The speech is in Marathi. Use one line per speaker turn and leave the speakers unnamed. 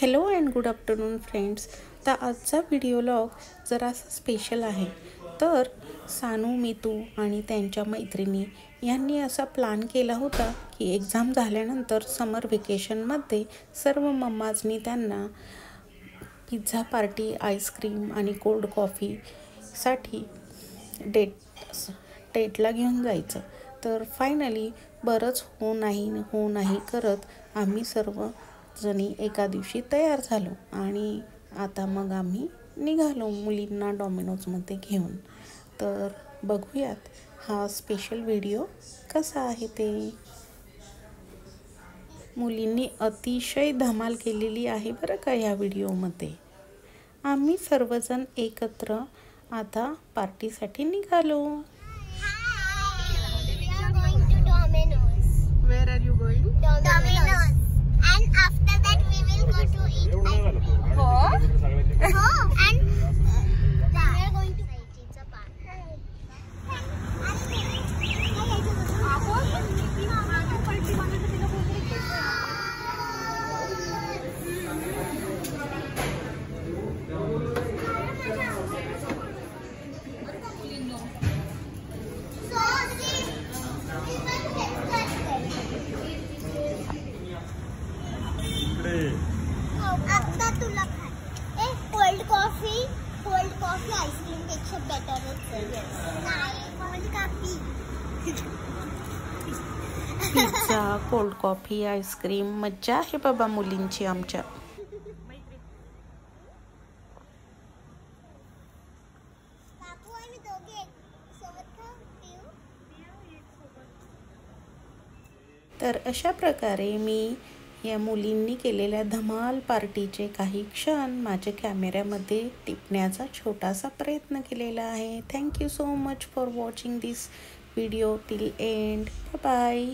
Hello and good afternoon friends. तर आजचा व्हिडिओ लॉग जरासा स्पेशल आहे. तर सानू, मितू आणि त्यांच्या मैत्रिणी यांनी असा प्लॅन केला होता की एक्झाम झाल्यानंतर समर वेकेशनमध्ये सर्व मम्माजनी त्यांना पिझ्झा पार्टी, आईस्क्रीम आणि कोल्ड कॉफीसाठी डेटला घेऊन जायचं. तर फायनली बरंच हो नाही करत आम्ही सर्व जणी एका दिवशी तयार झालो आणि आता मग आम्ही निघालो मुलींना डॉमिनोजमध्ये घेऊन. तर बघूयात हा स्पेशल व्हिडिओ कसा आहे ते. मुलींनी अतिशय धमाल केलेली आहे बरं का या व्हिडिओमध्ये. आम्ही सर्वजण एकत्र आता पार्टीसाठी निघालो.
Where are you going?
Domino's. And after that we will go to eat.
Oh.
And we are going to Pizza आता तुला खाय कोल्ड कॉफी आईस्क्रीम पेक्षा बेटरच आहे. नाही cold coffee.
Pizza, cold coffee, ice cream मज्जा आहे बाबा मुलींची आमच्या.
काकू आणि दोघे सोबत खाऊ.
तर अशा प्रकारे मी या मुलींनी केलेल्या धमाल पार्टीचे काही क्षण माझ्या कॅमेऱ्यामध्ये टिपण्याचा छोटासा प्रयत्न केलेला आहे. Thank you so much for watching this video till end. Bye.